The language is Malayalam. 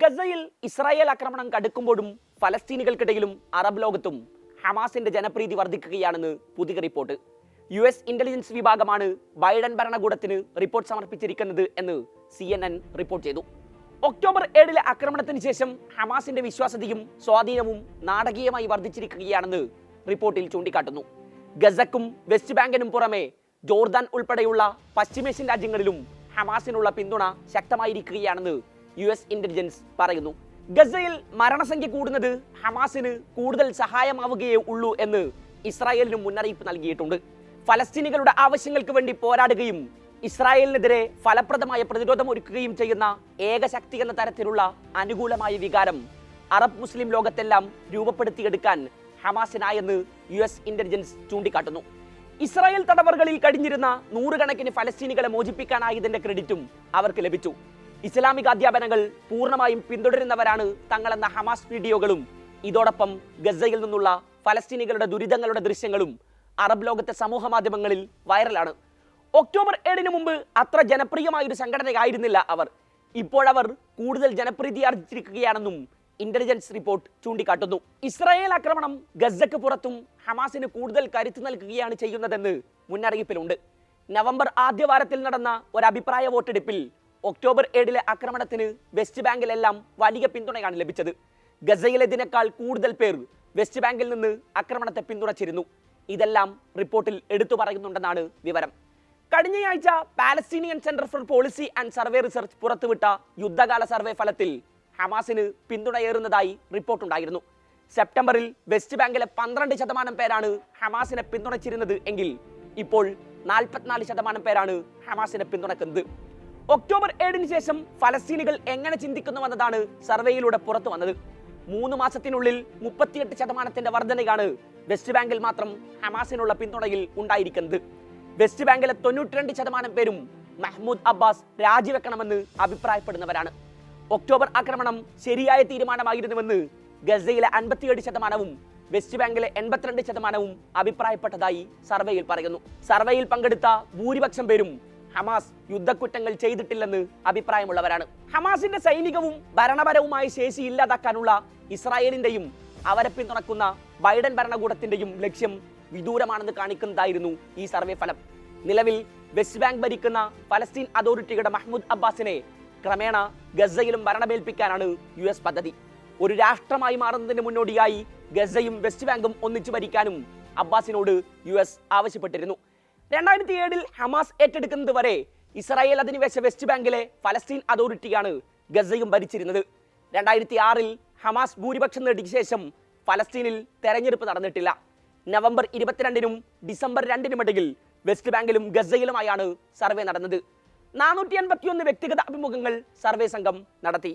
ഗസയിൽ ഇസ്രായേൽ ആക്രമണം കടുക്കുമ്പോഴും ഫലസ്തീനികൾക്കിടയിലും അറബ് ലോകത്തും ഹമാസിന്റെ ജനപ്രീതി വർദ്ധിക്കുകയാണെന്ന് പുതിയ റിപ്പോർട്ട്. US ഇന്റലിജൻസ് വിഭാഗമാണ് ബൈഡൻ ഭരണകൂടത്തിന് റിപ്പോർട്ട് സമർപ്പിച്ചിരിക്കുന്നത് എന്ന് CNN റിപ്പോർട്ട് ചെയ്തു. ഒക്ടോബർ 7 ആക്രമണത്തിന് ശേഷം ഹമാസിന്റെ വിശ്വാസ്യതയും സ്വാധീനവും നാടകീയമായി വർദ്ധിച്ചിരിക്കുകയാണെന്ന് റിപ്പോർട്ടിൽ ചൂണ്ടിക്കാട്ടുന്നു. ഗസക്കും വെസ്റ്റ് ബാങ്കിനും പുറമെ ജോർദാൻ ഉൾപ്പെടെയുള്ള പശ്ചിമേഷ്യൻ രാജ്യങ്ങളിലും ഹമാസിനുള്ള പിന്തുണ ശക്തമായിരിക്കുകയാണെന്ന് US ഇന്റലിജൻസ് പറയുന്നു. ഗസയിൽ മരണസംഖ്യ കൂടുന്നത് ഹമാസിന് കൂടുതൽ സഹായമാവുകയേ ഉള്ളൂ എന്ന് ഇസ്രായേലിനും മുന്നറിയിപ്പ് നൽകിയിട്ടുണ്ട്. ഫലസ്തീനികളുടെ ആവശ്യങ്ങൾക്ക് വേണ്ടി പോരാടുകയും ഇസ്രായേലിനെതിരെ ഫലപ്രദമായ പ്രതിരോധം ഒരുക്കുകയും ചെയ്യുന്ന ഏക ശക്തി എന്ന തരത്തിലുള്ള അനുകൂലമായ വികാരം അറബ് മുസ്ലിം ലോകത്തെല്ലാം രൂപപ്പെടുത്തിയെടുക്കാൻ ഹമാസിനായെന്ന് US ഇന്റലിജൻസ് ചൂണ്ടിക്കാട്ടുന്നു. ഇസ്രായേൽ തടവറകളിൽ കഴിഞ്ഞിരുന്ന നൂറുകണക്കിന് ഫലസ്തീനികളെ മോചിപ്പിക്കാനായതിന്റെ ക്രെഡിറ്റും അവർക്ക് ലഭിച്ചു. ഇസ്ലാമിക അധ്യാപനങ്ങൾ പൂർണ്ണമായും പിന്തുടരുന്നവരാണ് തങ്ങളെന്ന ഹമാസ് വീഡിയോകളും ഇതോടൊപ്പം ഗസയിൽ നിന്നുള്ള ഫലസ്തീനികളുടെ ദുരിതങ്ങളുടെ ദൃശ്യങ്ങളും അറബ് ലോകത്തെ സമൂഹ മാധ്യമങ്ങളിൽ വൈറലാണ്. ഒക്ടോബർ 7 മുമ്പ് അത്ര ജനപ്രിയമായൊരു സംഘടനയായിരുന്നില്ല അവർ. ഇപ്പോഴവർ കൂടുതൽ ജനപ്രീതി ആർജിച്ചിരിക്കുകയാണെന്നും ഇന്റലിജൻസ് റിപ്പോർട്ട് ചൂണ്ടിക്കാട്ടുന്നു. ഇസ്രായേൽ ആക്രമണം ഗസയ്ക്ക് പുറത്തും ഹമാസിന് കൂടുതൽ കരുത്ത് നൽകുകയാണ് ചെയ്യുന്നതെന്ന് മുന്നറിയിപ്പിലുണ്ട്. നവംബർ ആദ്യവാരത്തിൽ നടന്ന ഒരു അഭിപ്രായ വോട്ടെടുപ്പിൽ ഒക്ടോബർ 7 ആക്രമണത്തിന് വെസ്റ്റ് ബാങ്കിലെല്ലാം വലിയ പിന്തുണയാണ് ലഭിച്ചത്. ഗസയിലേതിനേക്കാൾ കൂടുതൽ പേർ വെസ്റ്റ് ബാങ്കിൽ നിന്ന് ആക്രമണത്തെ പിന്തുണച്ചിരുന്നു. ഇതെല്ലാം റിപ്പോർട്ടിൽ എടുത്തു പറയുന്നുണ്ടെന്നാണ് വിവരം. കഴിഞ്ഞയാഴ്ച Palestinian centre for policy and survey research പുറത്തുവിട്ട യുദ്ധകാല സർവേ ഫലത്തിൽ ഹമാസിന് പിന്തുണയേറുന്നതായി റിപ്പോർട്ടുണ്ടായിരുന്നു. സെപ്റ്റംബറിൽ വെസ്റ്റ് ബാങ്കിലെ 12% പേരാണ് ഹമാസിനെ പിന്തുണച്ചിരുന്നത് എങ്കിൽ ഇപ്പോൾ 44% പേരാണ് ഹമാസിനെ പിന്തുണക്കുന്നത്. ഒക്ടോബർ 7 ശേഷം ഫലസ്തീനികൾ എങ്ങനെ ചിന്തിക്കുന്നുവെന്നതാണ് സർവേയിലൂടെ പുറത്തു വന്നത്. 3 മാസത്തിനുള്ളിൽ 38% വർധനയാണ് വെസ്റ്റ് ബാങ്കിൽ മാത്രം ഹമാസിനുള്ള പിന്തുണയിൽ ഉണ്ടായിരിക്കുന്നത്. വെസ്റ്റ് ബാങ്കിലെ 92% പേരും മഹ്മൂദ് അബ്ബാസ് രാജിവെക്കണമെന്ന് അഭിപ്രായപ്പെടുന്നവരാണ്. ഒക്ടോബർ ആക്രമണം ശരിയായ തീരുമാനമായിരുന്നുവെന്ന് ഗസയിലെ 57%വും വെസ്റ്റ് ബാങ്കിലെ 82%വും അഭിപ്രായപ്പെട്ടതായി സർവേയിൽ പറയുന്നു. സർവേയിൽ പങ്കെടുത്ത ഭൂരിപക്ഷം പേരും ഹമാസ് യുദ്ധക്കുറ്റങ്ങൾ ചെയ്തിട്ടില്ലെന്ന് അഭിപ്രായമുള്ളവരാണ്. ഹമാസിന്റെ സൈനികവും ഭരണപരവുമായ ശേഷി ഇല്ലാതാക്കാനുള്ള ഇസ്രായേലിന്റെയും അവരെ പിന്തുണക്കുന്ന ബൈഡൻ ഭരണകൂടത്തിന്റെയും ലക്ഷ്യം വിദൂരമാണെന്ന് കാണിക്കുന്നതായിരുന്നു ഈ സർവേ ഫലം. നിലവിൽ വെസ്റ്റ് ബാങ്ക് ഭരിക്കുന്ന ഫലസ്തീൻ അതോറിറ്റിയുടെ മഹ്മൂദ് അബ്ബാസിനെ ക്രമേണ ഗസയിലും ഭരണമേൽപ്പിക്കാനാണ് US പദ്ധതി. ഒരു രാഷ്ട്രമായി മാറുന്നതിന് മുന്നോടിയായി ഗസയും വെസ്റ്റ് ബാങ്കും ഒന്നിച്ചു ഭരിക്കാനും അബ്ബാസിനോട് US ആവശ്യപ്പെട്ടിരുന്നു. 2007 ഹമാസ് ഏറ്റെടുക്കുന്നത് വരെ ഇസ്രായേൽ അധിനിവേശ വെസ്റ്റ് ബാങ്കിലെ ഫലസ്തീൻ അതോറിറ്റിയാണ് ഗസയും ഭരിച്ചിരുന്നത്. 2006 ഹമാസ് ഭൂരിപക്ഷം നേടിയ ശേഷം ഫലസ്തീനിൽ തെരഞ്ഞെടുപ്പ് നടന്നിട്ടില്ല. നവംബർ 22 ഡിസംബർ 2 ഇടയിൽ വെസ്റ്റ് ബാങ്കിലും ഗസയിലുമായാണ് സർവേ നടന്നത്. 481 വ്യക്തിഗത അഭിമുഖങ്ങൾ സർവേ സംഘം നടത്തി.